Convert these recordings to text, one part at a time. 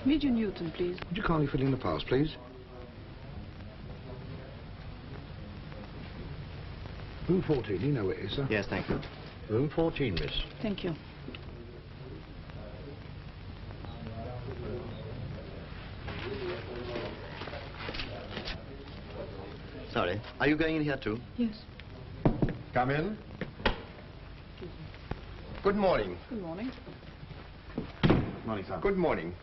Major Newton, please. Would you kindly fill in the pass, please? Room 14, you know where it is, sir? Yes, thank you. Room 14, miss. Thank you. Sorry. Are you going in here too? Yes. Come in. Good morning. Good morning. Morning, sir. Good morning.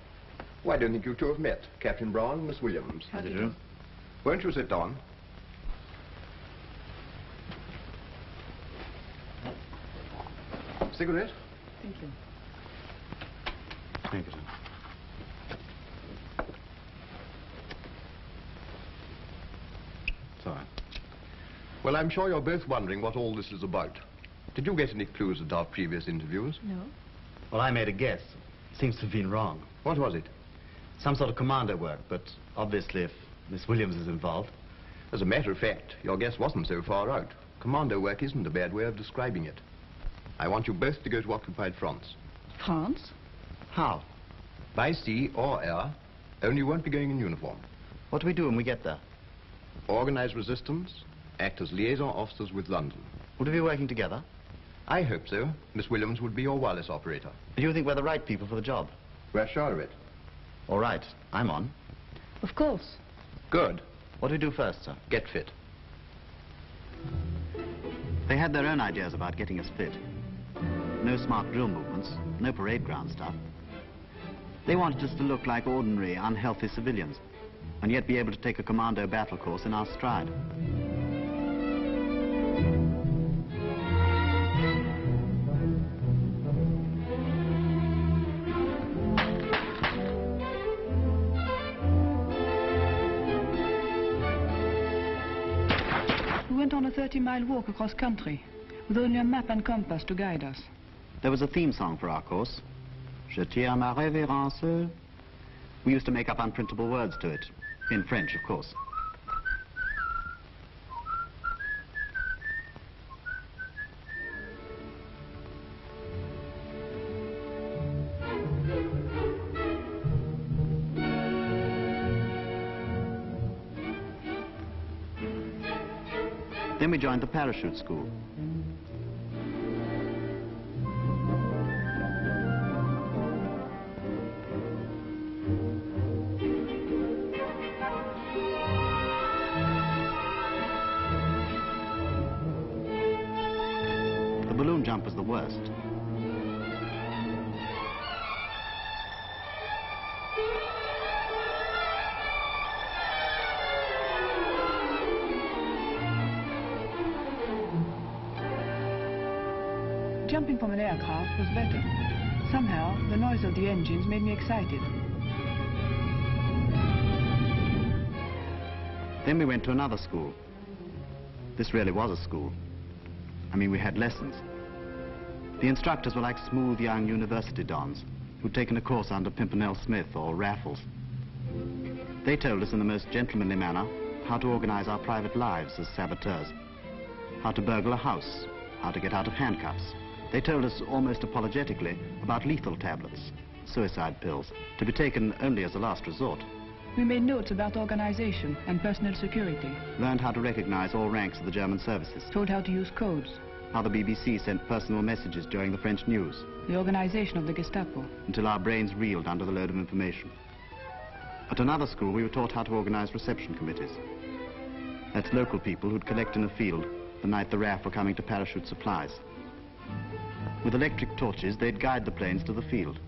Well, I don't think you two have met. Captain Brown, Miss Williams. How do you do? do? Won't you sit down? Cigarette? Thank you. Thank you, sir. Sorry. Well, I'm sure you're both wondering what all this is about. Did you get any clues at our previous interviews? No. Well, I made a guess. Seems to have been wrong. What was it? Some sort of commando work, but obviously if Miss Williams is involved. As a matter of fact, your guess wasn't so far out. Commando work isn't a bad way of describing it. I want you both to go to occupied France. France? How? By sea or air, only you won't be going in uniform. What do we do when we get there? Organize resistance, act as liaison officers with London. Would we be working together? I hope so. Miss Williams would be your wireless operator. Do you think we're the right people for the job? We're sure of it. All right, I'm on. Of course. Good. What do we do first, sir? Get fit. They had their own ideas about getting us fit. No smart drill movements, no parade ground stuff. They wanted us to look like ordinary, unhealthy civilians, and yet be able to take a commando battle course in our stride. We went on a 30-mile walk across country, with only a map and compass to guide us. There was a theme song for our course. Je tire ma révérence. We used to make up unprintable words to it. In French, of course. Then we joined the parachute school. The balloon jump was the worst. Jumping from an aircraft was better. Somehow, the noise of the engines made me excited. Then we went to another school. This really was a school. I mean, we had lessons. The instructors were like smooth young university dons who'd taken a course under Pimpernel Smith or Raffles. They told us in the most gentlemanly manner how to organize our private lives as saboteurs, how to burgle a house, how to get out of handcuffs. They told us almost apologetically about lethal tablets, suicide pills, to be taken only as a last resort. We made notes about organization and personal security. Learned how to recognize all ranks of the German services. Told how to use codes. How the BBC sent personal messages during the French news. The organization of the Gestapo. Until our brains reeled under the load of information. At another school, we were taught how to organize reception committees. That's local people who'd collect in a field the night the RAF were coming to parachute supplies. With electric torches, they'd guide the planes to the field.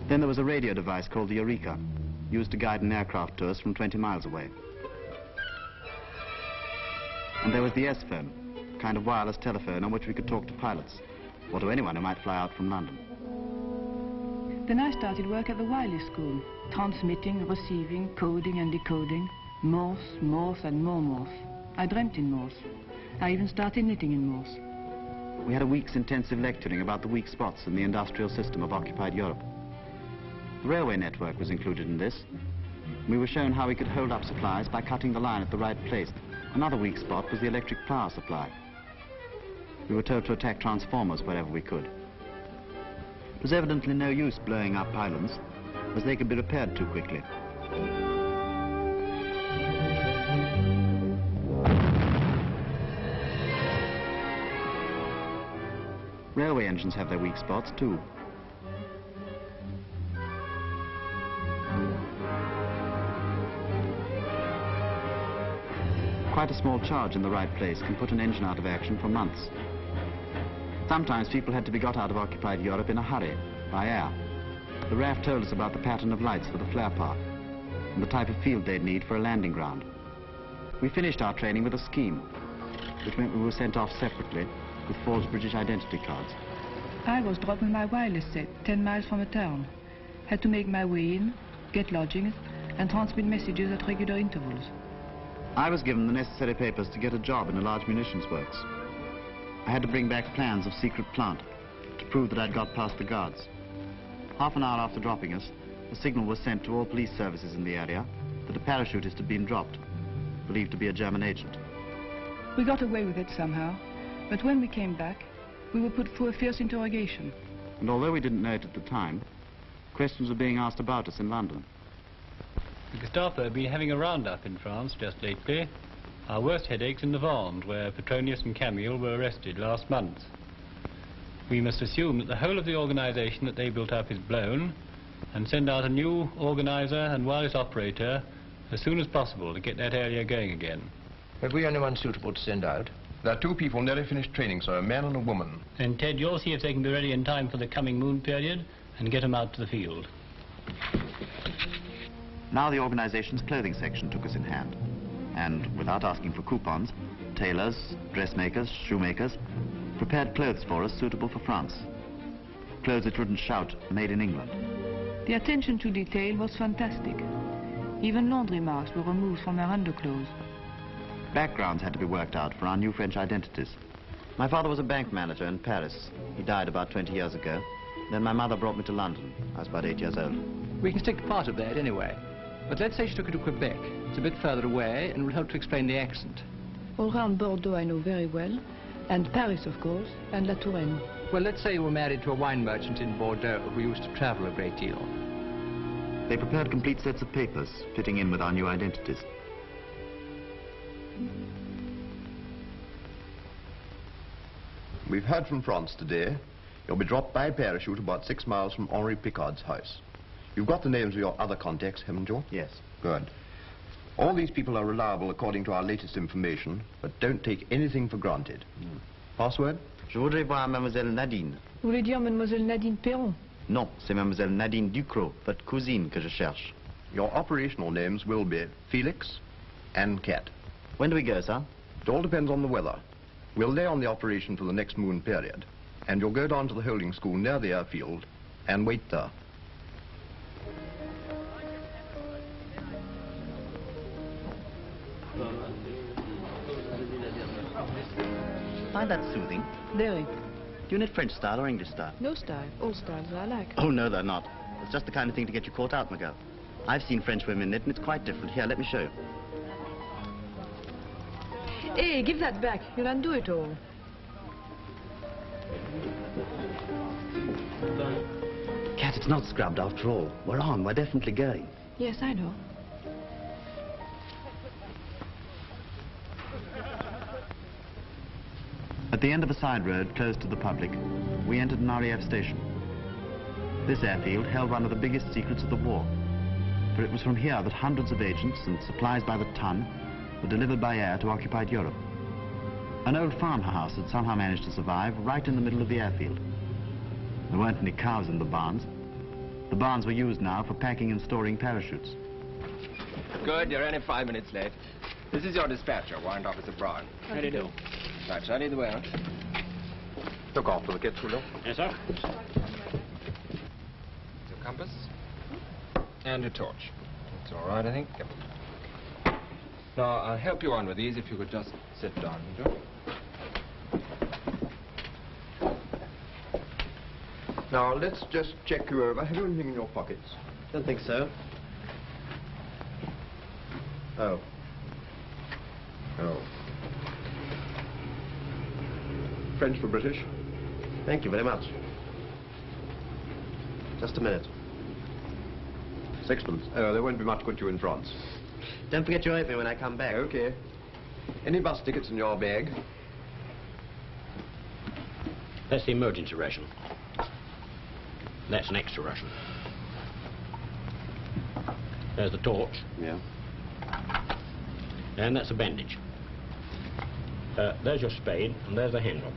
Then there was a radio device called the Eureka, used to guide an aircraft to us from 20 miles away. And there was the S-phone, a kind of wireless telephone on which we could talk to pilots, or to anyone who might fly out from London. Then I started work at the wireless school, transmitting, receiving, coding and decoding, Morse, Morse and more Morse. I dreamt in Morse. I even started knitting in Morse. We had a week's intensive lecturing about the weak spots in the industrial system of occupied Europe. The railway network was included in this. We were shown how we could hold up supplies by cutting the line at the right place. Another weak spot was the electric power supply. We were told to attack transformers wherever we could. was evidently no use blowing up pylons, as they could be repaired too quickly. Railway engines have their weak spots too. Quite a small charge in the right place can put an engine out of action for months. Sometimes people had to be got out of occupied Europe in a hurry, by air. The RAF told us about the pattern of lights for the flare path and the type of field they'd need for a landing ground. We finished our training with a scheme, which meant we were sent off separately with false British identity cards. I was dropped with my wireless set 10 miles from a town. Had to make my way in, get lodgings, and transmit messages at regular intervals. I was given the necessary papers to get a job in a large munitions works. I had to bring back plans of secret plant to prove that I'd got past the guards. Half an hour after dropping us, a signal was sent to all police services in the area that a parachutist had been dropped, believed to be a German agent. We got away with it somehow, but when we came back, we were put through a fierce interrogation. And although we didn't know it at the time, questions were being asked about us in London. The Gestapo have been having a roundup in France just lately. Our worst headaches in the Vendée, where Petronius and Camille were arrested last month. We must assume that the whole of the organization that they built up is blown, and send out a new organizer and wireless operator as soon as possible to get that area going again. Have we anyone suitable to send out? There are two people nearly finished training, sir, a man and a woman. And Ted, you'll see if they can be ready in time for the coming moon period and get them out to the field. Now the organization's clothing section took us in hand. And without asking for coupons, tailors, dressmakers, shoemakers prepared clothes for us suitable for France. Clothes that wouldn't shout, made in England. The attention to detail was fantastic. Even laundry marks were removed from our underclothes. Backgrounds had to be worked out for our new French identities. My father was a bank manager in Paris. He died about 20 years ago. Then my mother brought me to London. I was about 8 years old. We can stick to part of that anyway. But let's say she took her to Quebec. It's a bit further away and will help to explain the accent. All round Bordeaux I know very well, and Paris, of course, and La Touraine. Well, let's say you were married to a wine merchant in Bordeaux who used to travel a great deal. They prepared complete sets of papers fitting in with our new identities. We've heard from France today. You'll be dropped by parachute about 6 miles from Henri Picard's house. You've got the names of your other contacts, haven't you? Yes. Good. All these people are reliable according to our latest information, but don't take anything for granted. Password? Je voudrais voir Mademoiselle Nadine. Vous voulez dire Mademoiselle Nadine Perron? Non, c'est Mademoiselle Nadine Ducrot, votre cousine, que je cherche. Your operational names will be Felix and Cat. When do we go, sir? It all depends on the weather. We'll lay on the operation for the next moon period, and you'll go down to the holding school near the airfield and wait there. Find that soothing. Very. Do you knit French style or English style? No style. All styles I like. Oh, no, they're not. It's just the kind of thing to get you caught out, my girl. I've seen French women knit, and it's quite different. Here, let me show you. Hey, give that back. You'll undo it all. Cat, it's not scrubbed after all. We're on. We're definitely going. Yes, I know. At the end of a side road closed to the public, we entered an RAF station. This airfield held one of the biggest secrets of the war, for it was from here that hundreds of agents and supplies by the ton were delivered by air to occupied Europe. An old farmhouse had somehow managed to survive right in the middle of the airfield. There weren't any cows in the barns. The barns were used now for packing and storing parachutes. Good, you're only 5 minutes late. This is your dispatcher, Warrant Officer Brown. How do you do? Right, shall I lead the way out? Look after the kids, will you? Yes, sir. Your compass. And your torch. It's all right, I think. Yep. Now, I'll help you on with these if you could just sit down, would you? Now, let's just check you over. Have you anything in your pockets? Don't think so. Oh. Oh. French for British. Thank you very much. Just a minute. Sixpence. Oh, there won't be much good to you in France. Don't forget your apron when I come back. Okay. Any bus tickets in your bag? That's the emergency ration. That's an extra ration. There's the torch. Yeah. And that's a bandage. There's your spade, and there's the handle.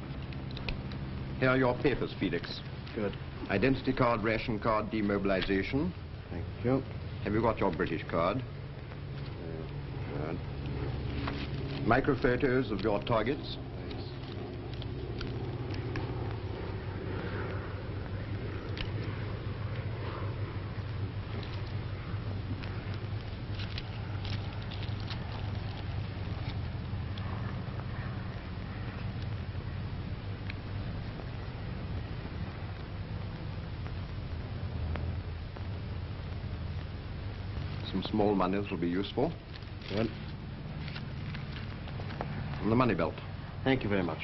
Here are your papers, Felix. Good. Identity card, ration card, demobilization. Thank you. Have you got your British card? Good. Microphotos of your targets. Some small monies will be useful. Good. And the money belt. Thank you very much.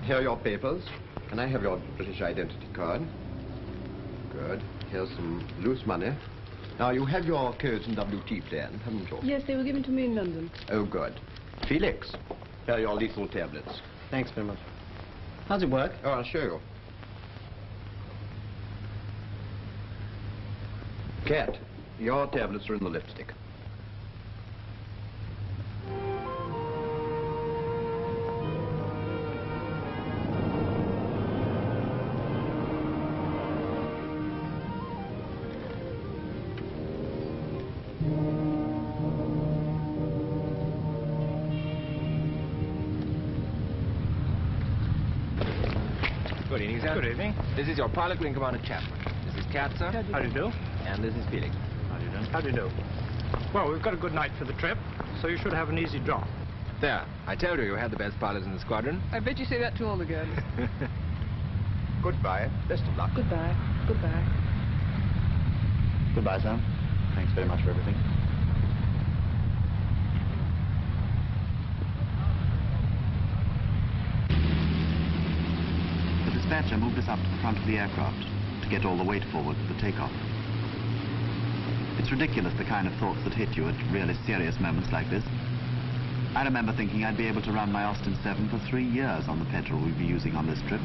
Here are your papers. Can I have your British identity card? Good. Here's some loose money. Now, you have your codes and WT plan, haven't you? Yes, they were given to me in London. Oh, good. Felix, here are your lethal tablets. Thanks very much. How's it work? Oh, I'll show you. Cat, your tablets are in the lipstick. Good evening, sir. Good evening. This is your pilot wing commander Chapman. This is Cat, sir. How do you do? And this is Felix. How do you do? How do you do? Well, we've got a good night for the trip, so you should have an easy drop. There. I told you had the best pilots in the squadron. I bet you say that to all the girls. Goodbye. Best of luck. Goodbye. Goodbye. Goodbye, Sam. Thanks very much for everything. The dispatcher moved us up to the front of the aircraft to get all the weight forward for the takeoff. It's ridiculous the kind of thoughts that hit you at really serious moments like this. I remember thinking I'd be able to run my Austin 7 for 3 years on the petrol we'd be using on this trip.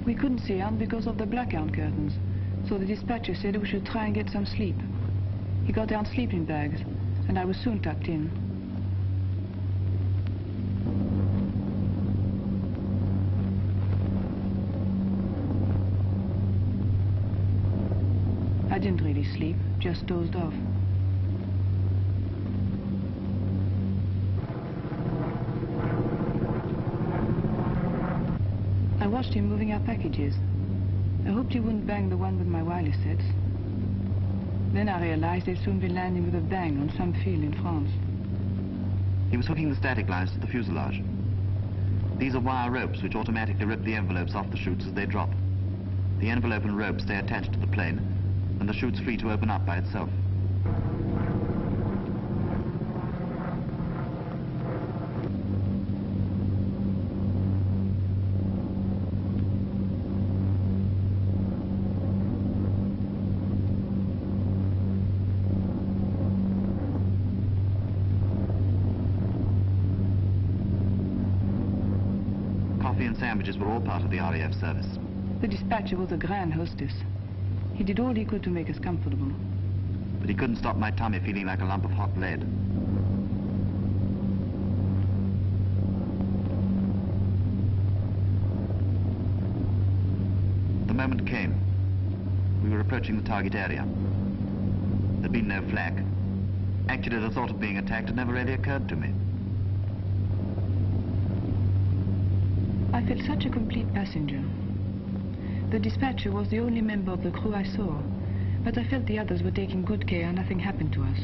We couldn't see out because of the blackout curtains, so the dispatcher said we should try and get some sleep. He got down sleeping bags, and I was soon tucked in. I didn't really sleep, just dozed off. I watched him moving our packages. I hoped he wouldn't bang the one with my wireless sets. Then I realized they'd soon be landing with a bang on some field in France. He was hooking the static lines to the fuselage. These are wire ropes which automatically rip the envelopes off the chutes as they drop. The envelope and rope stay attached to the plane, and the chute's free to open up by itself. Coffee and sandwiches were all part of the RAF service. The dispatcher was a grand hostess. He did all he could to make us comfortable. But he couldn't stop my tummy feeling like a lump of hot lead. The moment came. We were approaching the target area. There'd been no flak. Actually, the thought of being attacked had never really occurred to me. I felt such a complete passenger. The dispatcher was the only member of the crew I saw, but I felt the others were taking good care nothing happened to us.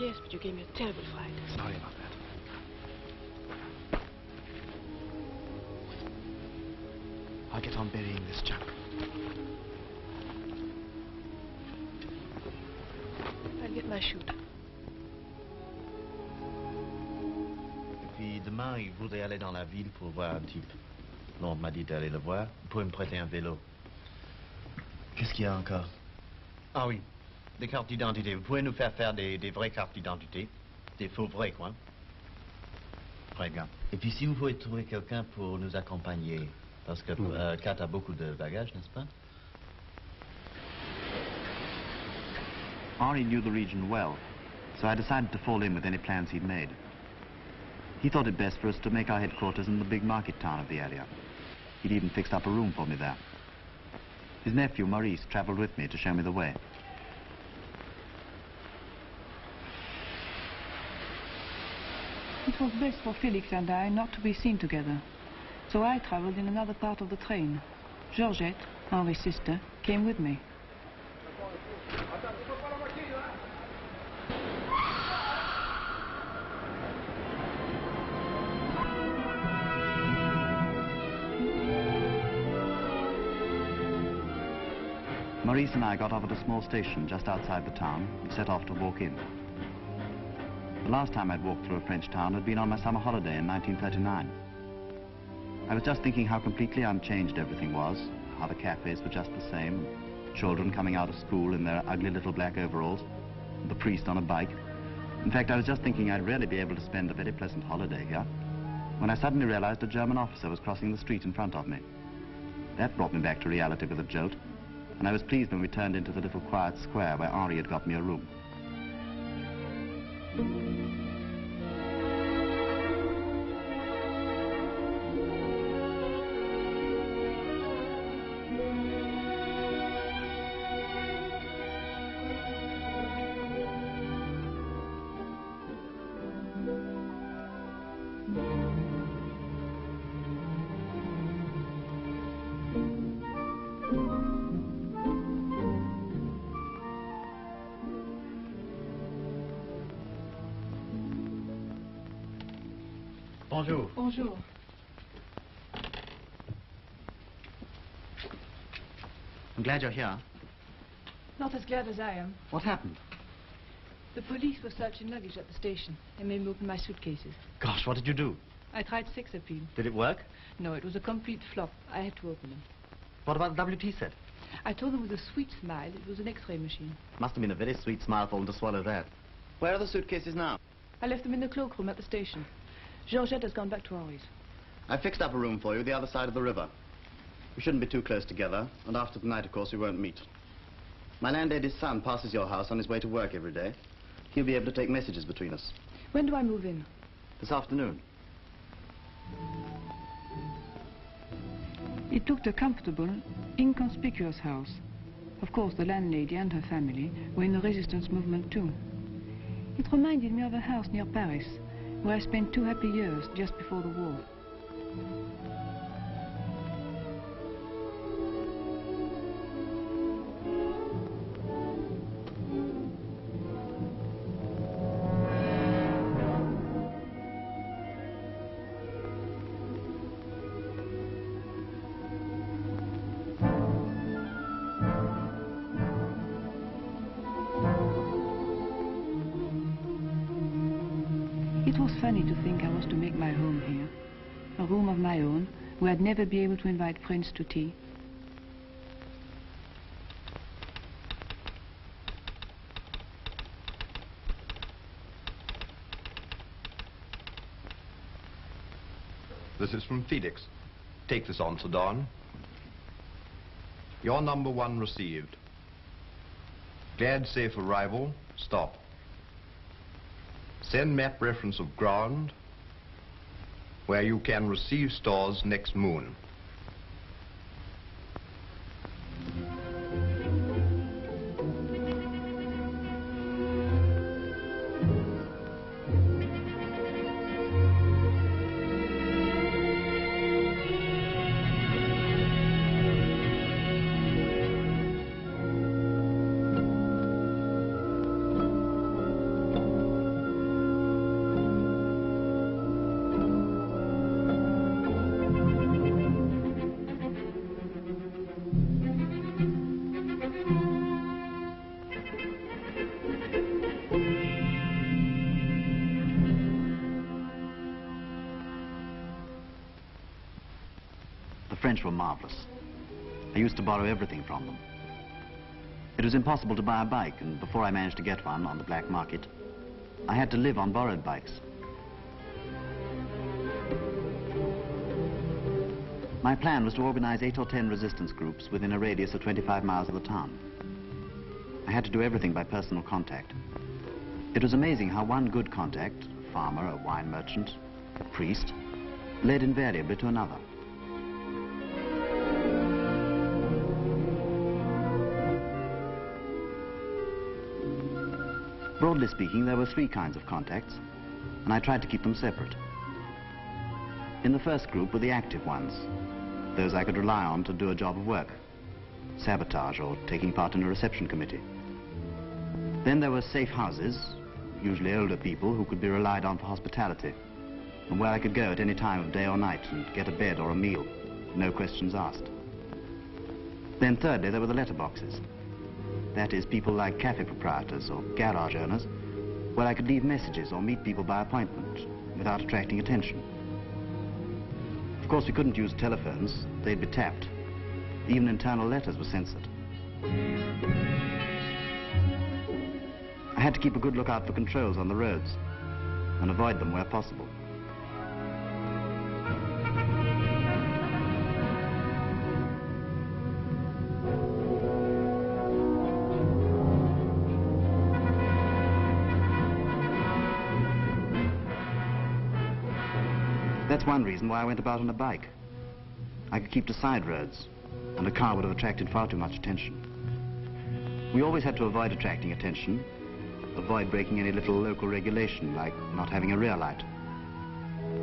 Yes, but you gave me a terrible fright. Sorry about that. I'll get on burying this junk. I'll get my chute. Et puis demain, il voudrait aller dans la ville pour voir un type. Non, on m'a dit d'aller le voir. Vous pouvez me prêter un vélo. Qu'est-ce qu'il y a encore? Ah oui, des cartes d'identité. Vous pouvez nous faire des vraies cartes d'identité. Des faux vrais, quoi. Très bien. Et puis si vous pouvez trouver quelqu'un pour nous accompagner, parce que Kat a beaucoup de bagages, n'est-ce pas? Henri knew the region well, so I decided to fall in with any plans he'd made. He thought it best for us to make our headquarters in the big market town of the area. He'd even fixed up a room for me there. His nephew, Maurice, traveled with me to show me the way. It was best for Felix and I not to be seen together, so I traveled in another part of the train. Georgette, Henri's sister, came with me. Maurice and I got off at a small station just outside the town and set off to walk in. The last time I'd walked through a French town had been on my summer holiday in 1939. I was just thinking how completely unchanged everything was, how the cafes were just the same, children coming out of school in their ugly little black overalls, and the priest on a bike. In fact, I was just thinking I'd really be able to spend a very pleasant holiday here, when I suddenly realized a German officer was crossing the street in front of me. That brought me back to reality with a jolt, and I was pleased when we turned into the little quiet square where Henri had got me a room. Bonjour. Bonjour. I'm glad you're here. Not as glad as I am. What happened? The police were searching luggage at the station. They made me open my suitcases. Gosh, what did you do? I tried sex appeal. Did it work? No, it was a complete flop. I had to open them. What about the WT set? I told them with a sweet smile it was an X-ray machine. Must have been a very sweet smile for them to swallow that. Where are the suitcases now? I left them in the cloakroom at the station. Georgette has gone back to Henri's. I fixed up a room for you the other side of the river. We shouldn't be too close together, and after tonight, of course, we won't meet. My landlady's son passes your house on his way to work every day. He'll be able to take messages between us. When do I move in? This afternoon. It looked a comfortable, inconspicuous house. Of course, the landlady and her family were in the resistance movement too. It reminded me of a house near Paris, where I spent 2 happy years just before the war. It was funny to think I was to make my home here. A room of my own, where I'd never be able to invite friends to tea. This is from Felix. Take this on, Sudan. Your number 1 received. Glad safe arrival. Stop. Send map reference of ground where you can receive stores next moon. French were marvelous. I used to borrow everything from them. It was impossible to buy a bike, and before I managed to get one on the black market, I had to live on borrowed bikes. My plan was to organize 8 or 10 resistance groups within a radius of 25 miles of the town. I had to do everything by personal contact. It was amazing how one good contact, a farmer, a wine merchant, a priest, led invariably to another. Broadly speaking, there were 3 kinds of contacts, and I tried to keep them separate. In the first group were the active ones, those I could rely on to do a job of work, sabotage or taking part in a reception committee. Then there were safe houses, usually older people who could be relied on for hospitality, and where I could go at any time of day or night and get a bed or a meal, no questions asked. Then thirdly, there were the letterboxes. That is, people like cafe proprietors or garage owners, where I could leave messages or meet people by appointment without attracting attention. Of course, we couldn't use telephones. They'd be tapped. Even internal letters were censored. I had to keep a good lookout for controls on the roads and avoid them where possible. That's one reason why I went about on a bike. I could keep to side roads, and a car would have attracted far too much attention. We always had to avoid attracting attention, avoid breaking any little local regulation, like not having a rear light.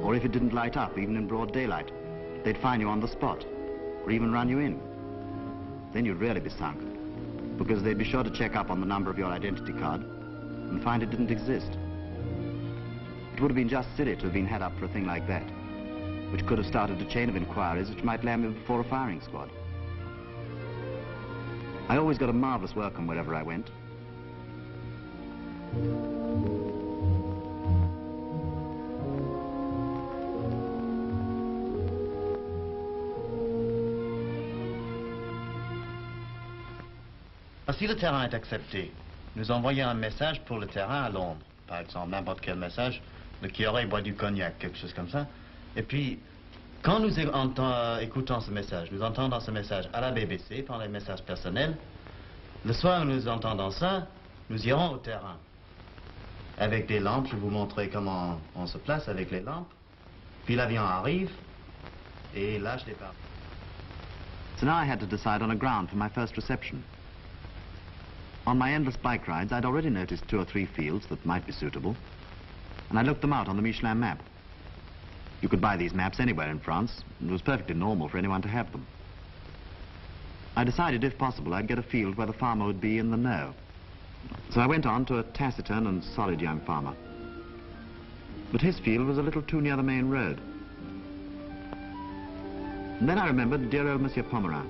Or if it didn't light up, even in broad daylight, they'd fine you on the spot, or even run you in. Then you'd really be sunk, because they'd be sure to check up on the number of your identity card and find it didn't exist. It would have been just silly to have been had up for a thing like that, which could have started a chain of inquiries which might land me before a firing squad. I always got a marvelous welcome wherever I went. Si le terrain est accepté, nous envoyons un message pour le terrain à Londres, par exemple, n'importe quel message, le qui aurait boit du cognac, quelque chose comme ça. Et puis, quand nous écoutons ce message, nous entendons ce message à la BBC, par les messages personnels, le soir où nous entendons ça, nous irons au terrain. Avec des lampes, je vous montrerai comment on se place avec les lampes. Puis l'avion arrive, et là, je départ. So now I had to decide on a ground for my first reception. On my endless bike rides, I'd already noticed 2 or 3 fields that might be suitable, and I looked them out on the Michelin map. You could buy these maps anywhere in France, and it was perfectly normal for anyone to have them. I decided, if possible, I'd get a field where the farmer would be in the know. So I went on to a taciturn and solid young farmer. But his field was a little too near the main road. And then I remembered dear old Monsieur Pomerin.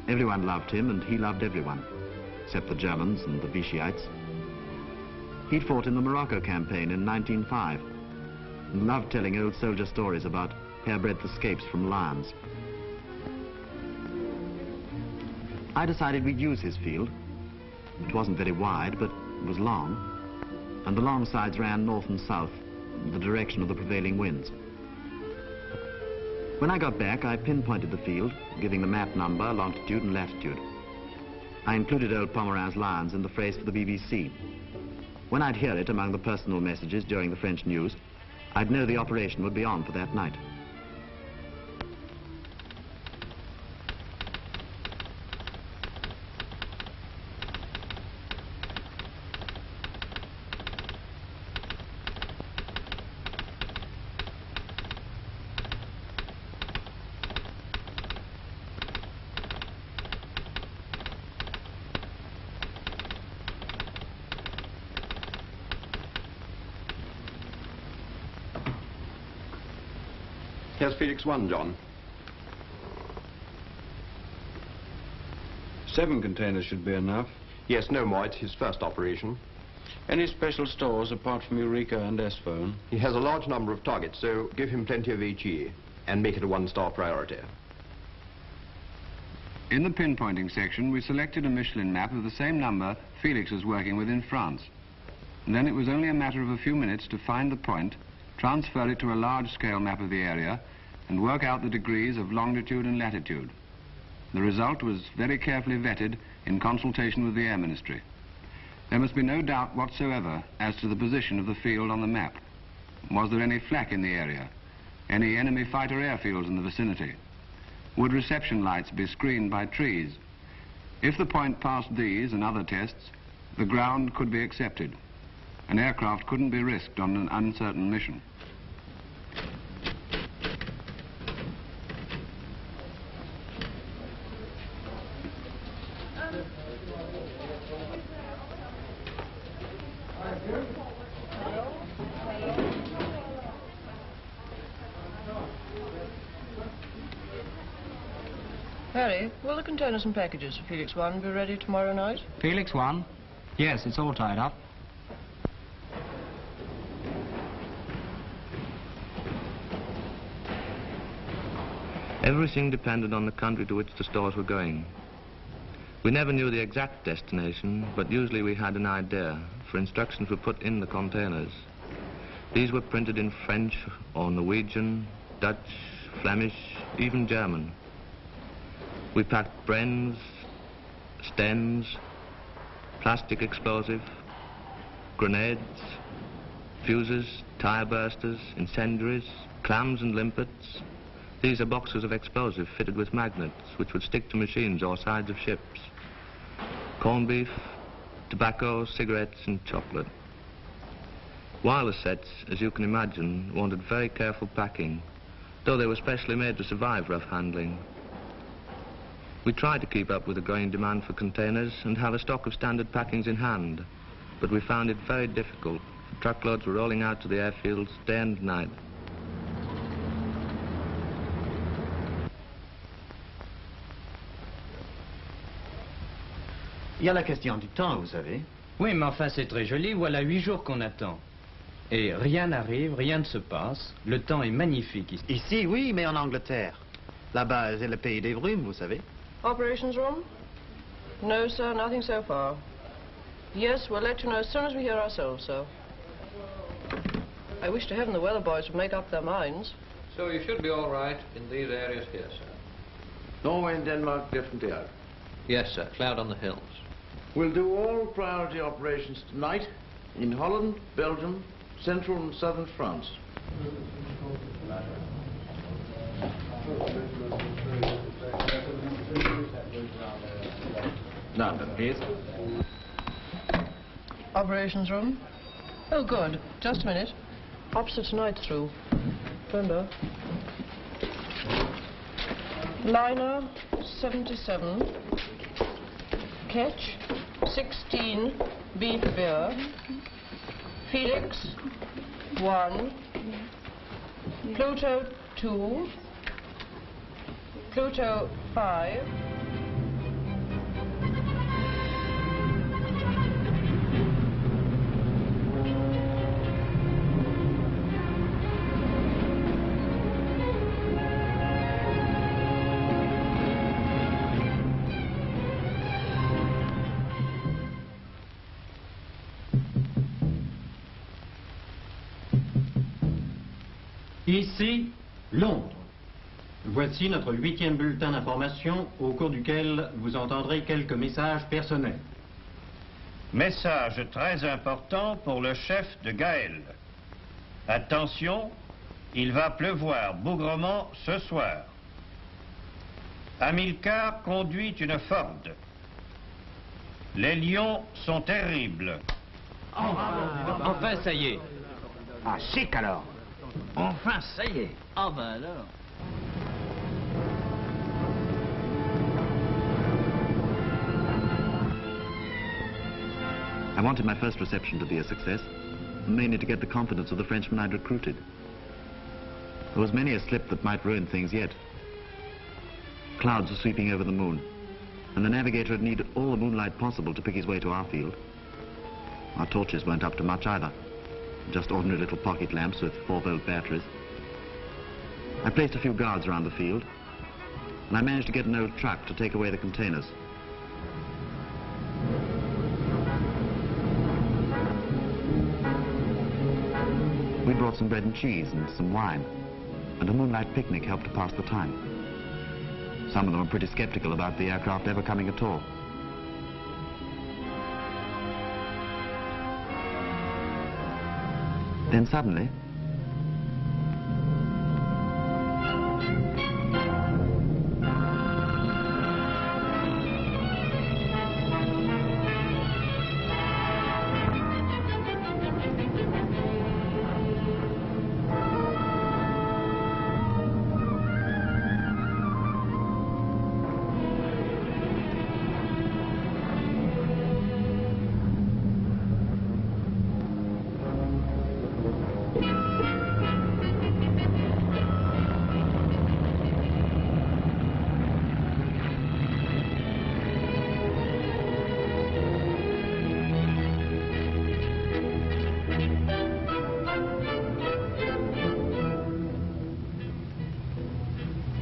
Everyone loved him, and he loved everyone, except the Germans and the Vichyites. He'd fought in the Morocco campaign in 1905 and loved telling old soldier stories about hairbreadth escapes from lions. I decided we'd use his field. It wasn't very wide, but it was long, and the long sides ran north and south in the direction of the prevailing winds. When I got back, I pinpointed the field, giving the map number, longitude and latitude. I included old Pomerin's lines in the phrase for the BBC. When I'd hear it among the personal messages during the French news, I'd know the operation would be on for that night. Here's Felix 1, John. 7 containers should be enough. Yes, no more. It's his first operation. Any special stores apart from Eureka and S-phone? He has a large number of targets, so give him plenty of HE and make it a 1-star priority. In the pinpointing section, we selected a Michelin map of the same number Felix was working with in France. And then it was only a matter of a few minutes to find the point, transfer it to a large-scale map of the area, and work out the degrees of longitude and latitude. The result was very carefully vetted in consultation with the Air Ministry. There must be no doubt whatsoever as to the position of the field on the map. Was there any flak in the area? Any enemy fighter airfields in the vicinity? Would reception lights be screened by trees? If the point passed these and other tests, the ground could be accepted. An aircraft couldn't be risked on an uncertain mission. Harry, will the containers and packages for Felix 1 be ready tomorrow night? Felix 1? Yes, it's all tied up. Everything depended on the country to which the stores were going. We never knew the exact destination, but usually we had an idea, for instructions were put in the containers. These were printed in French or Norwegian, Dutch, Flemish, even German. We packed Brens, Stens, plastic explosive, grenades, fuses, tire bursters, incendiaries, clams and limpets. These are boxes of explosive fitted with magnets which would stick to machines or sides of ships. Corned beef, tobacco, cigarettes and chocolate. Wireless sets, as you can imagine, wanted very careful packing, though they were specially made to survive rough handling. We tried to keep up with the growing demand for containers and have a stock of standard packings in hand, but we found it very difficult. Truckloads were rolling out to the airfields day and night. Il y a la question du temps, vous savez. Oui, mais enfin c'est très joli, voilà 8 jours qu'on attend. Et rien n'arrive, rien ne se passe, le temps est magnifique ici. Ici, oui, mais en Angleterre. Là-bas, c'est le pays des brumes, vous savez. Operations room? No, sir, nothing so far. Yes, we'll let you know as soon as we hear ourselves, sir. I wish to heaven the weather boys would make up their minds. So you should be all right in these areas here, sir. Norway and Denmark definitely out. Yes, sir. Cloud on the hills. We'll do all priority operations tonight in Holland, Belgium, central and southern France. London, please. Operations room? Oh, good. Just a minute. Opposite tonight's through. Remember. Liner 77. Ketch 16. Beef beer. Felix 1. Pluto 2. Pluto 5. Ici, Londres. Voici notre 8e bulletin d'information au cours duquel vous entendrez quelques messages personnels. Message très important pour le chef de Gaël. Attention, il va pleuvoir bougrement ce soir. Hamilcar conduit une Ford. Les lions sont terribles. Enfin, ça y est. Ah, chic alors. Enfin, ça y est. Ah ben alors. I wanted my first reception to be a success, mainly to get the confidence of the Frenchmen I'd recruited. There was many a slip that might ruin things yet. Clouds were sweeping over the moon, and the navigator had needed all the moonlight possible to pick his way to our field. Our torches weren't up to much either. Just ordinary little pocket lamps with 4-volt batteries. I placed a few guards around the field. and I managed to get an old truck to take away the containers. We brought some bread and cheese and some wine, and a moonlight picnic helped to pass the time. Some of them were pretty skeptical about the aircraft ever coming at all. Then suddenly,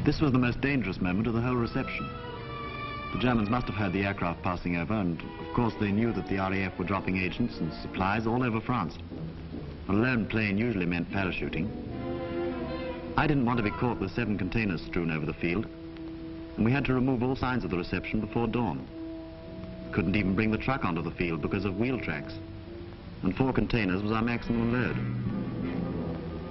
this was the most dangerous moment of the whole reception. The Germans must have heard the aircraft passing over, and of course they knew that the RAF were dropping agents and supplies all over France. A lone plane usually meant parachuting. I didn't want to be caught with 7 containers strewn over the field, and we had to remove all signs of the reception before dawn. Couldn't even bring the truck onto the field because of wheel tracks, and 4 containers was our maximum load.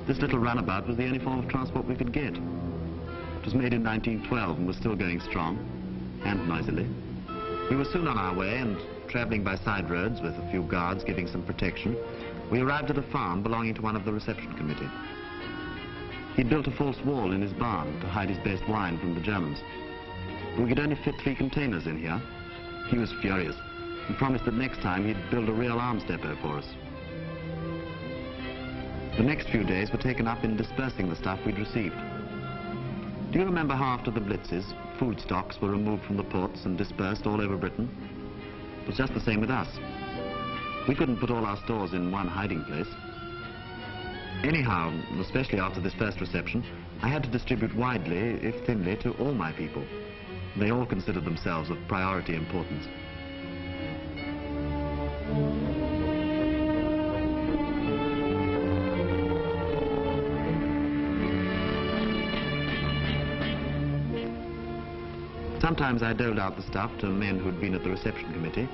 This little runabout was the only form of transport we could get. It was made in 1912 and was still going strong, and noisily. We were soon on our way, and traveling by side roads with a few guards giving some protection, we arrived at a farm belonging to one of the reception committee. He'd built a false wall in his barn to hide his best wine from the Germans. We could only fit 3 containers in here. He was furious and promised that next time he'd build a real arms depot for us. The next few days were taken up in dispersing the stuff we'd received. Do you remember how after the blitzes, food stocks were removed from the ports and dispersed all over Britain? It was just the same with us. We couldn't put all our stores in one hiding place. Anyhow, especially after this first reception, I had to distribute widely, if thinly, to all my people. They all considered themselves of priority importance. Sometimes I doled out the stuff to men who'd been at the reception committee,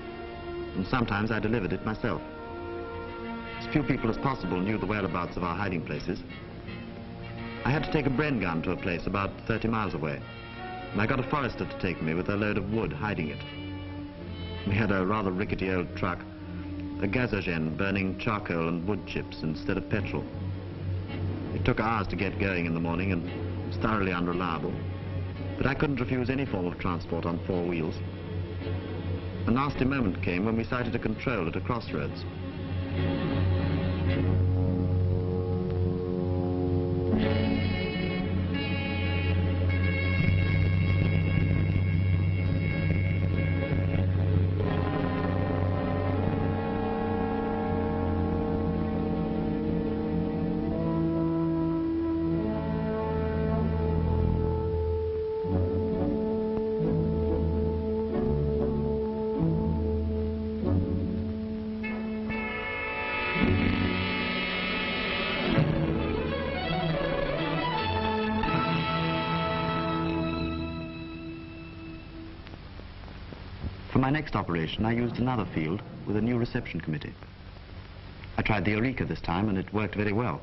and sometimes I delivered it myself. As few people as possible knew the whereabouts of our hiding places. I had to take a Bren gun to a place about 30 miles away, and I got a forester to take me with a load of wood hiding it. We had a rather rickety old truck, a gazogène burning charcoal and wood chips instead of petrol. It took hours to get going in the morning and was thoroughly unreliable. But I couldn't refuse any form of transport on 4 wheels. A nasty moment came when we sighted a control at a crossroads. For my next operation, I used another field with a new reception committee. I tried the Eureka this time, and it worked very well.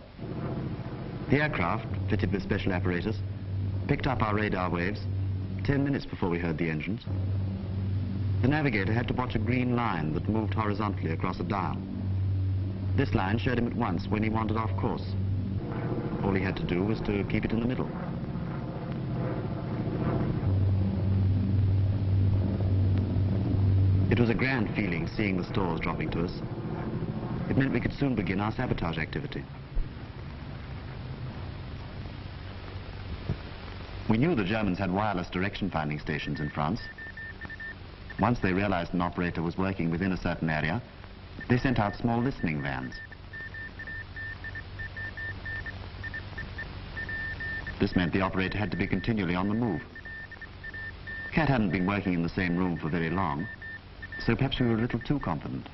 The aircraft, fitted with special apparatus, picked up our radar waves 10 minutes before we heard the engines. The navigator had to watch a green line that moved horizontally across a dial. This line showed him at once when he wandered off course. All he had to do was to keep it in the middle. It was a grand feeling seeing the stores dropping to us. It meant we could soon begin our sabotage activity. We knew the Germans had wireless direction finding stations in France. Once they realized an operator was working within a certain area, they sent out small listening vans. This meant the operator had to be continually on the move. Cat hadn't been working in the same room for very long, so perhaps we were a little too confident.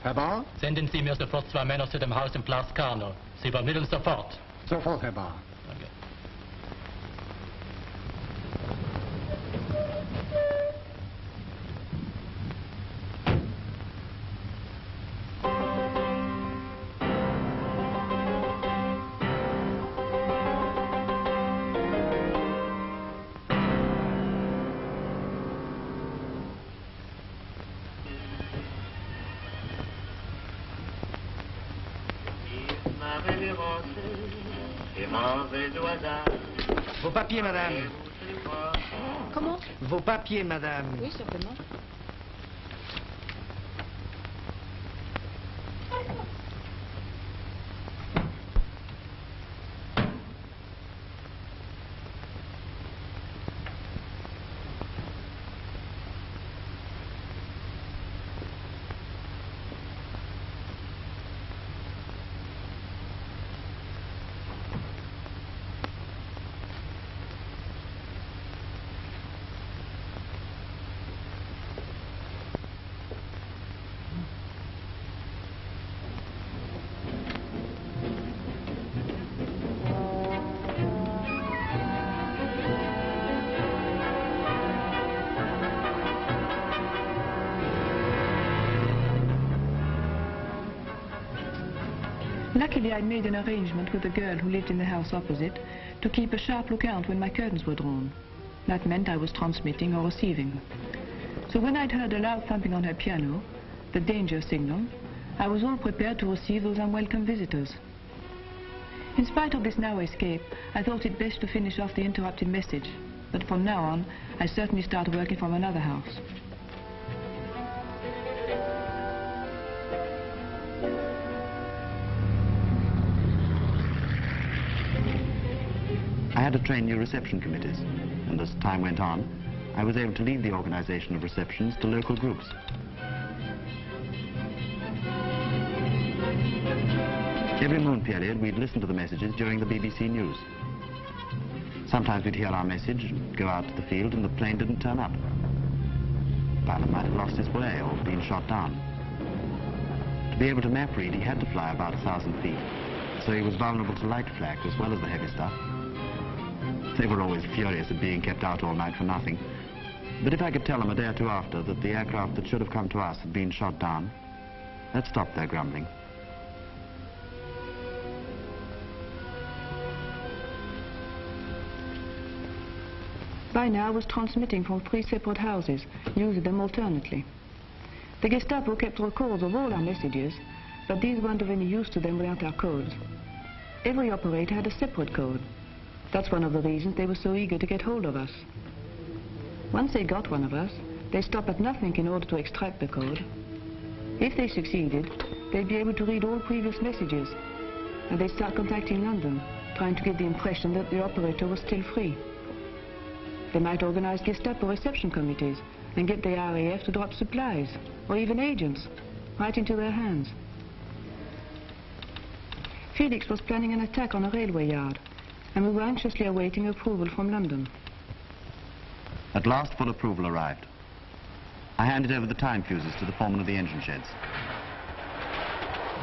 Herr Bauer? Senden Sie mir sofort 2 Männer zu dem Haus im Platz Karno. Sie übermitteln sofort. Sofort, Herr Bauer. Danke. Vos papiers, madame. Comment? Vos papiers, madame. Oui, certainement. Luckily, I'd made an arrangement with the girl who lived in the house opposite to keep a sharp lookout when my curtains were drawn. That meant I was transmitting or receiving. So when I'd heard a loud thumping on her piano, the danger signal, I was all prepared to receive those unwelcome visitors. In spite of this narrow escape, I thought it best to finish off the interrupted message. But from now on, I certainly started working from another house. I had to train new reception committees, and as time went on, I was able to lead the organization of receptions to local groups. Every moon period, we'd listen to the messages during the BBC News. Sometimes we'd hear our message and go out to the field and the plane didn't turn up. The pilot might have lost his way or been shot down. To be able to map read, he had to fly about 1,000 feet, so he was vulnerable to light flak as well as the heavy stuff. They were always furious at being kept out all night for nothing. But if I could tell them a day or two after that the aircraft that should have come to us had been shot down, that stopped their grumbling. By now I was transmitting from 3 separate houses, using them alternately. The Gestapo kept records of all our messages, but these weren't of any use to them without our codes. Every operator had a separate code. That's one of the reasons they were so eager to get hold of us. Once they got one of us, they'd stop at nothing in order to extract the code. If they succeeded, they'd be able to read all previous messages, and they'd start contacting London, trying to give the impression that the operator was still free. They might organize Gestapo reception committees and get the RAF to drop supplies, or even agents, right into their hands. Felix was planning an attack on a railway yard, and we were anxiously awaiting approval from London. At last, full approval arrived. I handed over the time fuses to the foreman of the engine sheds.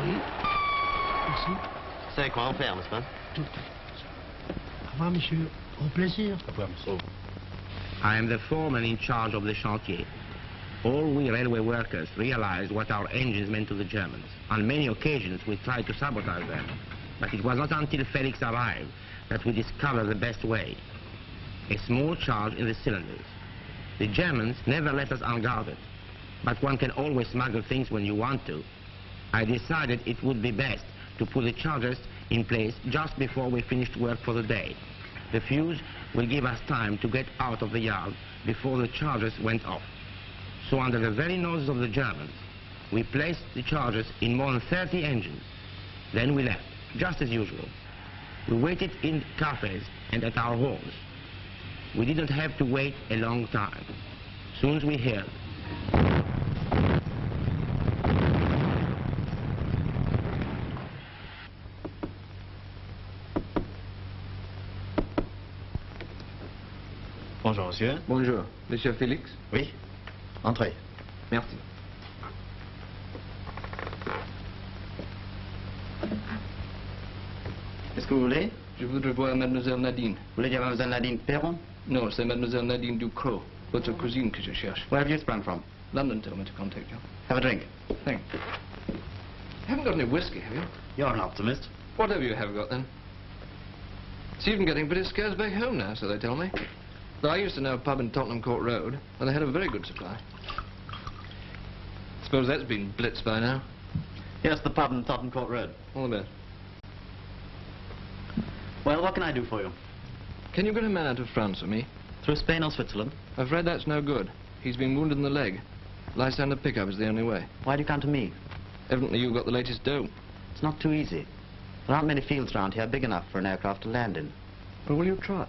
Oui. Merci. C'est quoi on fait, n'est-ce pas? Tout. Au revoir, monsieur. Au plaisir. Au revoir, monsieur. I am the foreman in charge of the chantier. All we railway workers realized what our engines meant to the Germans. On many occasions, we tried to sabotage them. But it was not until Felix arrived that we discovered the best way. A small charge in the cylinders. The Germans never let us unguarded, but one can always smuggle things when you want to. I decided it would be best to put the charges in place just before we finished work for the day. The fuse will give us time to get out of the yard before the charges went off. So under the very noses of the Germans, we placed the charges in more than 30 engines. Then we left, just as usual. We waited in cafes and at our homes. We didn't have to wait a long time. Soon as we heard, Bonjour, monsieur. Bonjour. Monsieur Félix? Oui. Entrez. Merci. Qu'est-ce que vous voulez? Je voudrais voir Mademoiselle Nadine. Vous voulez dire Mademoiselle Nadine Perron? Non, c'est Mademoiselle Nadine Ducrot, votre cousine que je cherche. Where have you sprung from? London told me to contact you. Have a drink. Thank you. Haven't got any whiskey, have you? You're an optimist. Whatever you have got, then. It's even getting pretty scarce back home now, so they tell me. Though I used to know a pub in Tottenham Court Road, and they had a very good supply. Suppose that's been blitzed by now. Yes, the pub in Tottenham Court Road. All the best. Well, what can I do for you? Can you get a man out of France for me? Through Spain or Switzerland? I've read that's no good. He's been wounded in the leg. Lysander pickup is the only way. Why do you come to me? Evidently you've got the latest dough. It's not too easy. There aren't many fields around here big enough for an aircraft to land in. Well, will you try?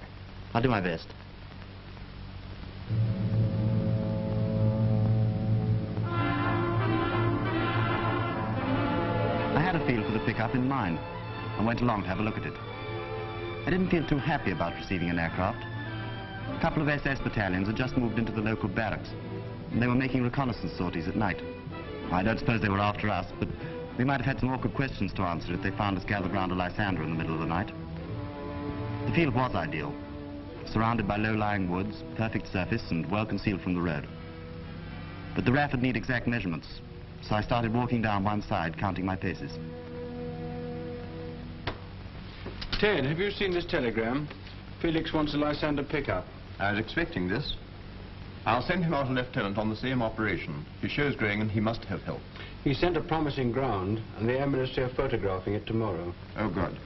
I'll do my best. I had a field for the pickup in mind and went along to have a look at it. I didn't feel too happy about receiving an aircraft. A couple of SS battalions had just moved into the local barracks, and they were making reconnaissance sorties at night. I don't suppose they were after us, but we might have had some awkward questions to answer if they found us gathered round a Lysander in the middle of the night. The field was ideal, surrounded by low-lying woods, perfect surface, and well concealed from the road. But the RAF would need exact measurements, so I started walking down one side, counting my paces. Ted, have you seen this telegram? Felix wants a Lysander pickup. I was expecting this. I'll send him out a lieutenant on the same operation. If he shows growing, and he must have help. He sent a promising ground, and the airmen are photographing it tomorrow. Oh, good.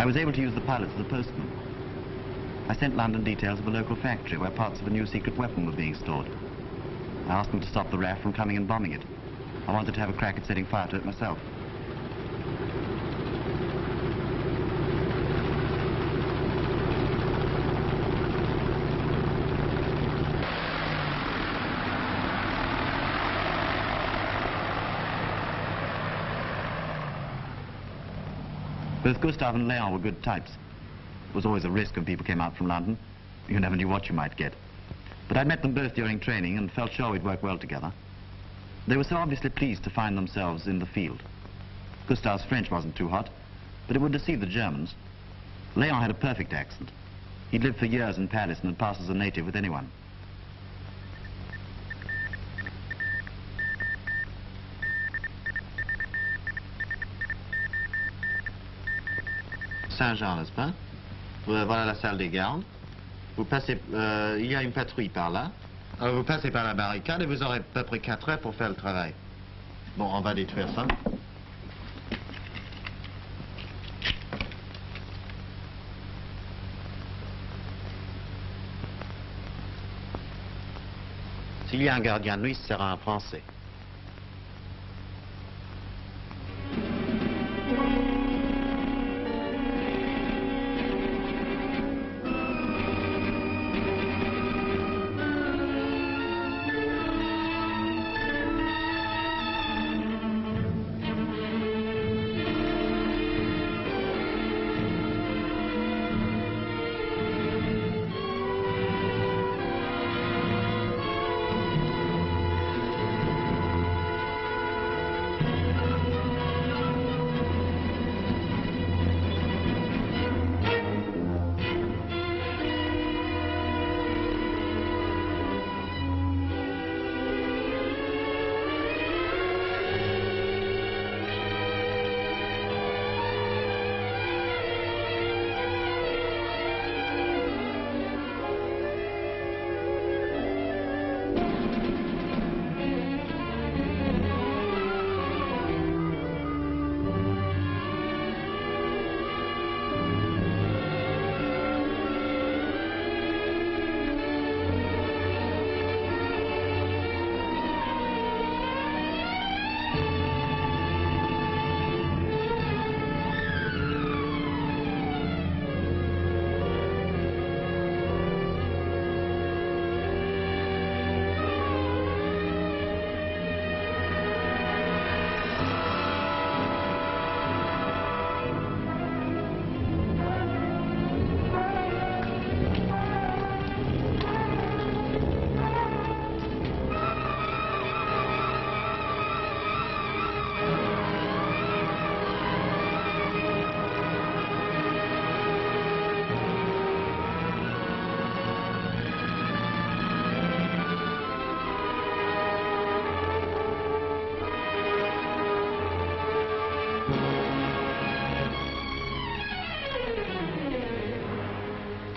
I was able to use the pilot as a postman. I sent London details of a local factory where parts of a new secret weapon were being stored. I asked them to stop the RAF from coming and bombing it. I wanted to have a crack at setting fire to it myself. Both Gustave and Léon were good types. There was always a risk when people came out from London. You never knew what you might get. But I'd met them both during training and felt sure we'd work well together. They were so obviously pleased to find themselves in the field. Gustave's French wasn't too hot, but it would deceive the Germans. Léon had a perfect accent. He'd lived for years in Paris and had passed as a native with anyone. Saint-Jean, n'est-ce pas? Voilà la salle des gardes. Vous passez, il y a une patrouille par là. Alors vous passez par la barricade et vous aurez à peu près 4 heures pour faire le travail. Bon, on va détruire ça. S'il y a un gardien de nuit, ce sera un Français.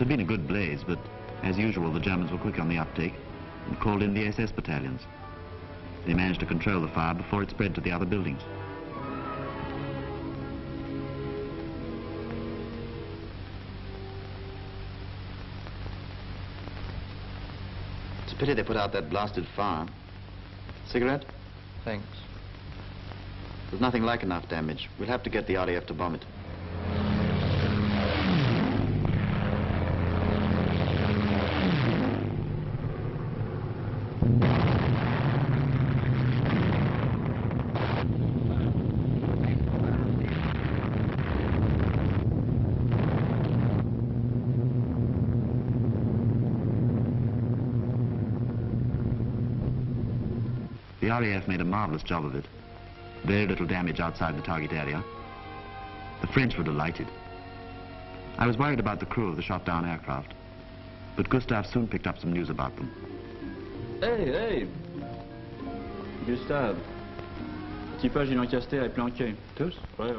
had been a good blaze, but as usual, the Germans were quick on the uptake and called in the SS battalions. They managed to control the fire before it spread to the other buildings. It's a pity they put out that blasted fire. Cigarette? Thanks. There's nothing like enough damage. We'll have to get the RAF to bomb it. The RAF made a marvelous job of it. Very little damage outside the target area. The French were delighted. I was worried about the crew of the shot-down aircraft, but Gustave soon picked up some news about them. Hey! Gustave, l'équipage du Lancaster est planqué. Tous? Ouais.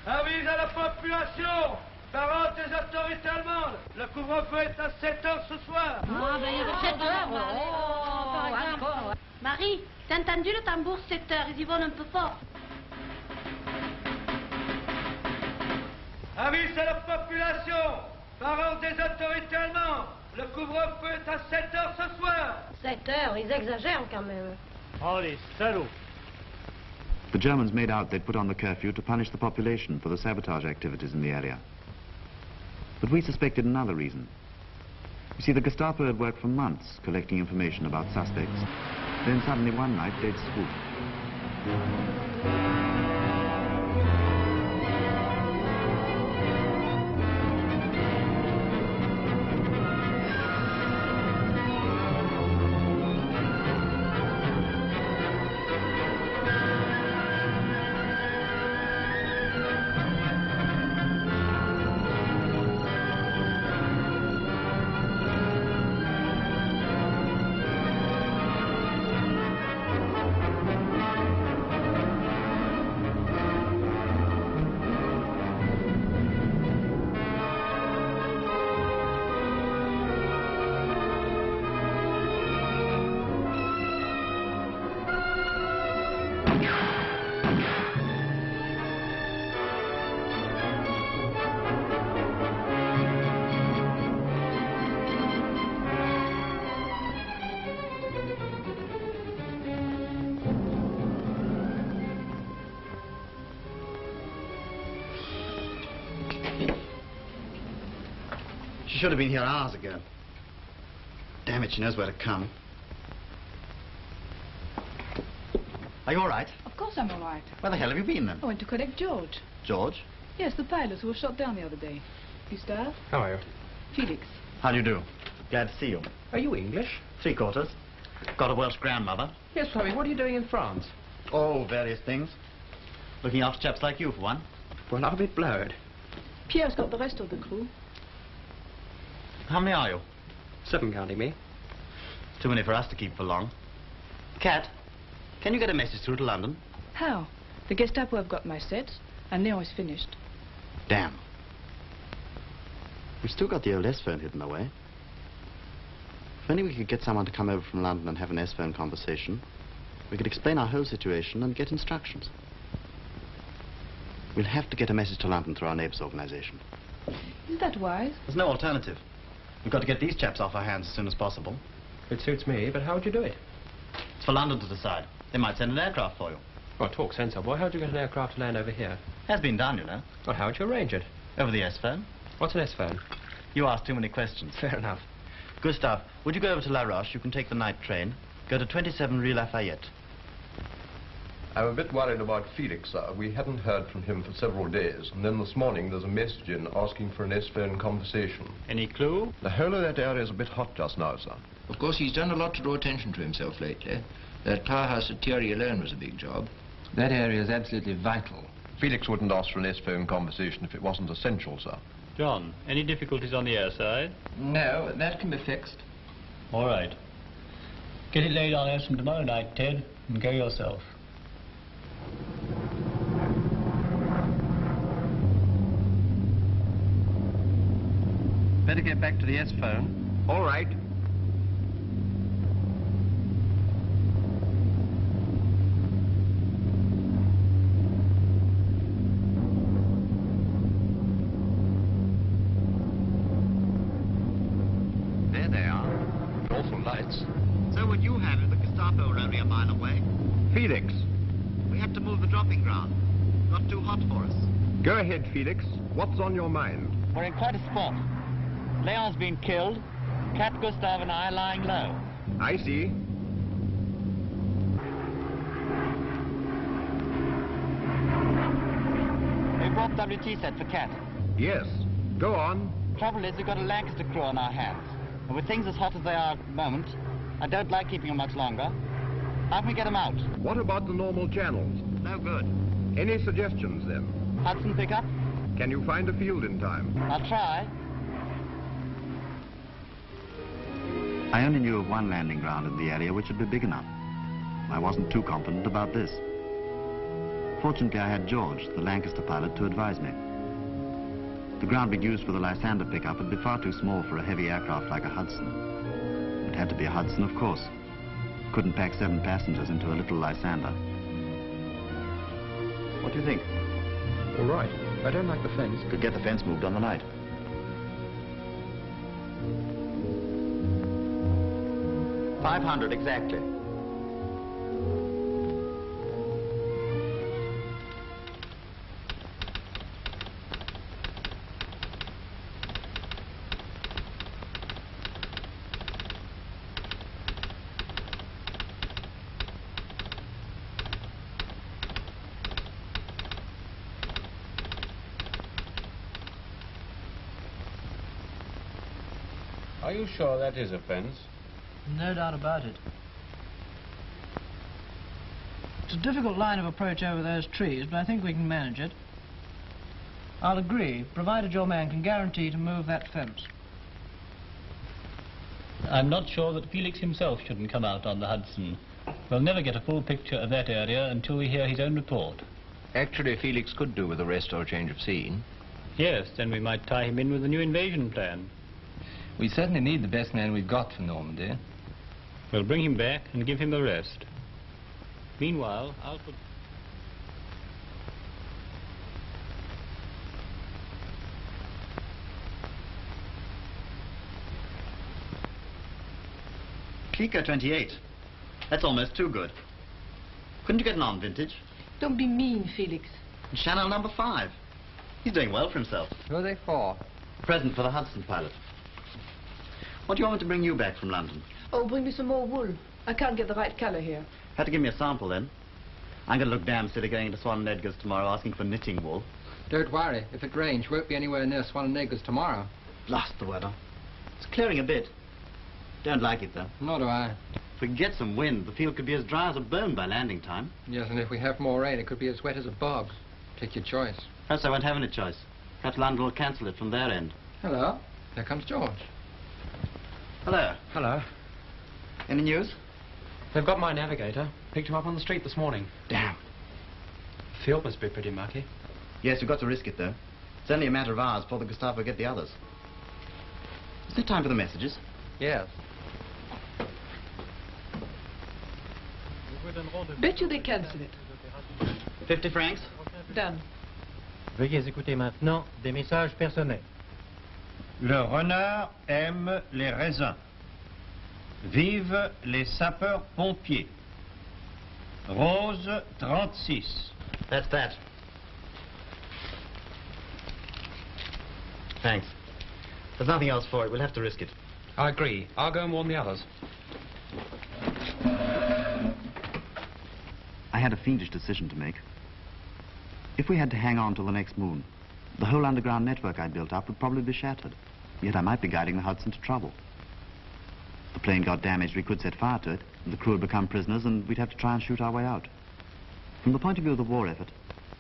Avis à la population! Parole des autorités allemandes! Le couvre-feu est à 7 heures ce soir! Ah, ben il y a 7 heures! Par exemple. Marie, t'as entendu le tambour 7 heures? Ils y vont un peu fort. Avis à la population! Parole des autorités allemandes! Le couvre-feu est à 7 heures ce soir! 7 heures, ils exagèrent quand même. Oh, les salauds! The Germans made out they'd put on the curfew to punish the population for the sabotage activities in the area. But we suspected another reason. You see, the Gestapo had worked for months collecting information about suspects. Then suddenly one night they'd swoop. She should have been here hours ago. Damn it, she knows where to come. Are you all right? Of course I'm all right. Where the hell have you been, then? I went to collect George. George? Yes, the pilot who was shot down the other day. Gustave? How are you? Felix. How do you do? Glad to see you. Are you English? 3/4. Got a Welsh grandmother. Yes, Tommy, what are you doing in France? Oh, various things. Looking after chaps like you, for one. Well, I'm a bit blurred. Pierre's got the rest of the crew. How many are you? 7 counting me. Too many for us to keep for long. Cat, can you get a message through to London? How? The Gestapo have got my sets, and Leon is finished. Damn. We've still got the old S-phone hidden away. If only we could get someone to come over from London and have an S-phone conversation, we could explain our whole situation and get instructions. We'll have to get a message to London through our neighbours' organisation. Is that wise? There's no alternative. We've got to get these chaps off our hands as soon as possible. It suits me, but how would you do it? It's for London to decide. They might send an aircraft for you. Well, talk sense, boy. How'd you get an aircraft to land over here? Has been done, you know. Well, how'd you arrange it? Over the S-phone. What's an S-phone? You ask too many questions. Fair enough. Gustave, would you go over to La Roche? You can take the night train. Go to 27 Rue Lafayette. I'm a bit worried about Felix, sir. We hadn't heard from him for several days, and then this morning there's a message in asking for an S-phone conversation. Any clue? The whole of that area is a bit hot just now, sir. Of course, he's done a lot to draw attention to himself lately. That powerhouse at Thierry alone was a big job. That area is absolutely vital. Felix wouldn't ask for an S-phone conversation if it wasn't essential, sir. John, any difficulties on the air side? No, that can be fixed. All right. Get it laid on us from tomorrow night, Ted, and go yourself. Better get back to the S-phone. All right. There they are. Awful lights. So would you have if the Gestapo were only a mile away? Felix. We have to move the dropping ground. Not too hot for us. Go ahead, Felix. What's on your mind? We're in quite a spot. Leon's been killed. Cat Gustav and I are lying low. I see. We brought WT set for Cat. Yes. Go on. Trouble is, we've got a Lancaster crew on our hands. And with things as hot as they are at the moment, I don't like keeping them much longer. How can we get them out? What about the normal channels? No good. Any suggestions, then? Hudson pickup? Can you find a field in time? I'll try. I only knew of one landing ground in the area which would be big enough. I wasn't too confident about this. Fortunately, I had George, the Lancaster pilot, to advise me. The ground we'd used for the Lysander pickup would be far too small for a heavy aircraft like a Hudson. It had to be a Hudson, of course. Couldn't pack 7 passengers into a little Lysander. What do you think? All right. I don't like the fence. Could get the fence moved on the night. $500 exactly. Are you sure that is a fence? No doubt about it. It's a difficult line of approach over those trees, but I think we can manage it. I'll agree, provided your man can guarantee to move that fence. I'm not sure that Felix himself shouldn't come out on the Hudson. We'll never get a full picture of that area until we hear his own report. Actually, Felix could do with a rest or a change of scene. Yes, then we might tie him in with a new invasion plan. We certainly need the best man we've got for Normandy. We'll bring him back and give him a rest. Meanwhile, I'll put... Kika 28. That's almost too good. Couldn't you get an on vintage? Don't be mean, Felix. And Chanel number 5. He's doing well for himself. Who are they for? A present for the Hudson pilot. What do you want me to bring you back from London? Oh, bring me some more wool. I can't get the right color here. Had to give me a sample then. I'm going to look damn silly going into Swan and Edgar's tomorrow asking for knitting wool. Don't worry. If it rains, you won't be anywhere near Swan and Edgar's tomorrow. Blast the weather. It's clearing a bit. Don't like it, though. Nor do I. If we could get some wind, the field could be as dry as a bone by landing time. Yes, and if we have more rain, it could be as wet as a bog. Take your choice. Perhaps I won't have any choice. Perhaps London will cancel it from their end. Hello. Here comes George. Hello. Hello. Any news? They've got my navigator. Picked him up on the street this morning. Damn. The field must be pretty mucky. Yes, we've got to risk it, though. It's only a matter of hours before the Gestapo get the others. Is there time for the messages? Yes. Bet you they cancel it. 50 francs? Done. Veuillez écouter maintenant des messages personnels. Le renard aime les raisins. Vive les sapeurs-pompiers. Rose 36. That's that. Thanks. There's nothing else for it. We'll have to risk it. I agree. I'll go and warn the others. I had a fiendish decision to make. If we had to hang on till the next moon, the whole underground network I built up would probably be shattered. Yet I might be guiding the Hudson to trouble. If the plane got damaged, we could set fire to it, and the crew would become prisoners, and we'd have to try and shoot our way out. From the point of view of the war effort,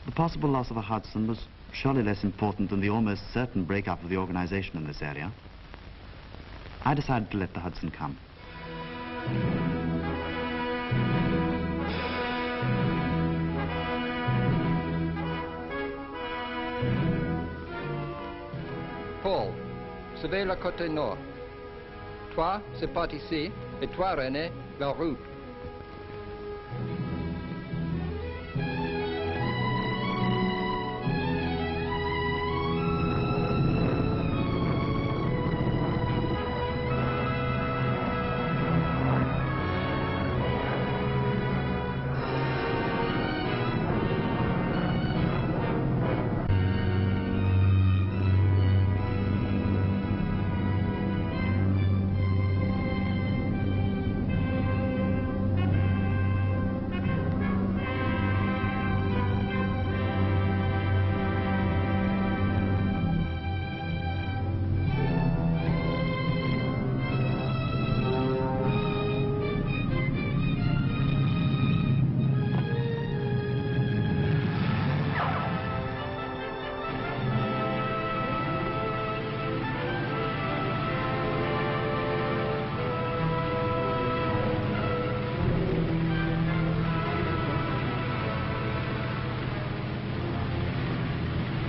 the possible loss of a Hudson was surely less important than the almost certain breakup of the organization in this area. I decided to let the Hudson come. Paul, surveille le côté nord. Toi, c'est par ici, et toi, René, la route.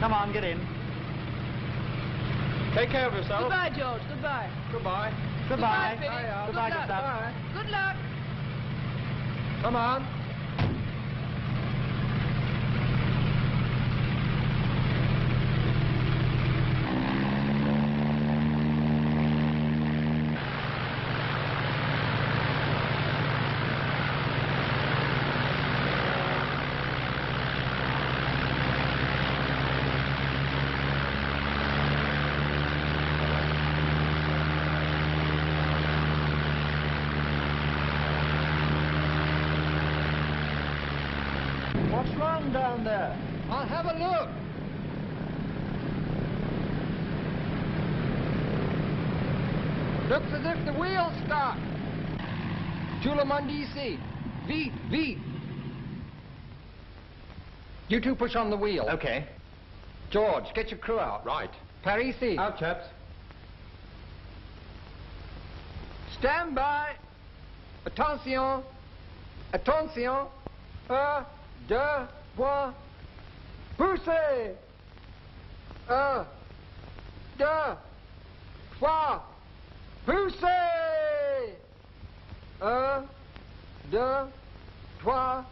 Come on, get in. Take care of yourself. Goodbye, George. Goodbye. Goodbye. Goodbye. Philip. Goodbye, Good luck. Gustav. Good luck. Come on. What's wrong down there? I'll have a look. Looks as if the wheel's stuck. Tout le monde ici. Vite, vite. You two push on the wheel. Okay. George, get your crew out. Right. Par ici. Out, chaps. Stand by. Attention. Attention. 1, 2, 3. Poussez. 1, 2, 3. Poussez. 1, 2, 3.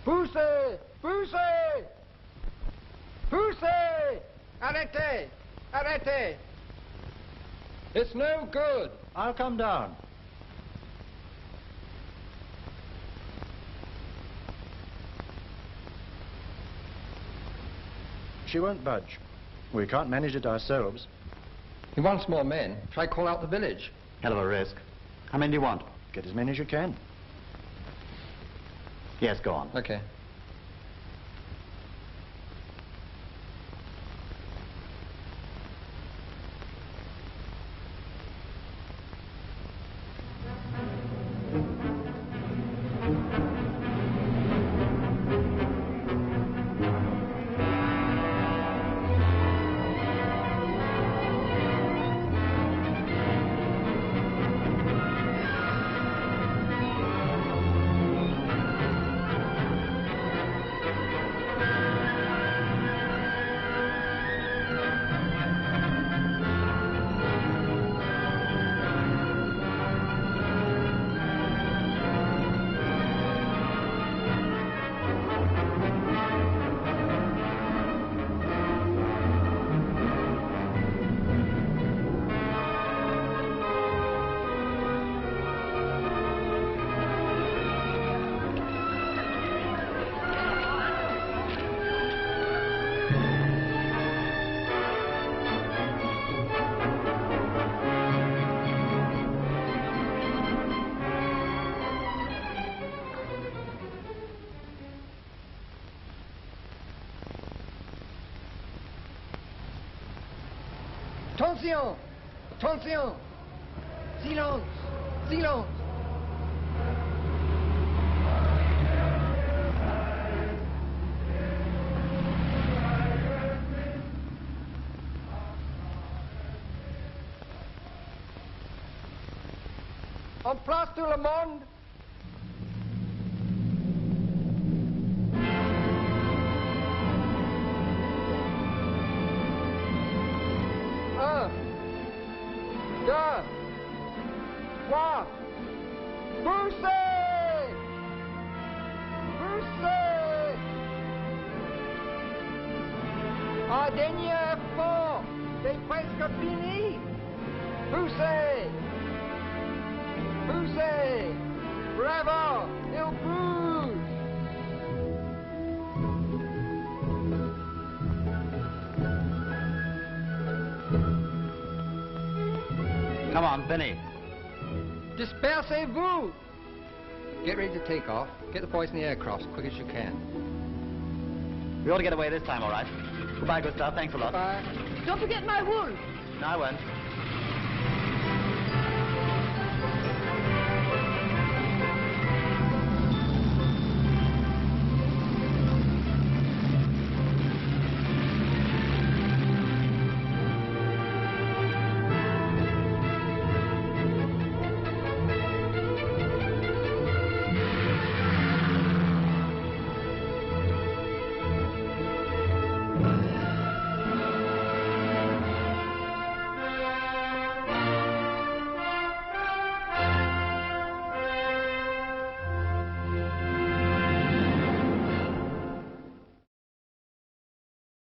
Poussez. Poussez. Poussez. Arrêtez. Arrêtez. It's no good. I'll come down. She won't budge. We can't manage it ourselves. He wants more men. Try call out the village. Hell of a risk. How many do you want? Get as many as you can. Yes, go on. Okay. Attention! Attention! Silence! Silence! En place tout le monde! Un, deux, trois, poussez! Poussez! Un dernier effort! C'est presque fini! Poussez! Poussez! Bravo! Il bouge! Come on, Benny. Dispersez-vous! Get ready to take off. Get the boys in the aircraft as quick as you can. We ought to get away this time, all right. Goodbye, Gustav. Thanks a lot. Bye. Don't forget my wool. No, I won't.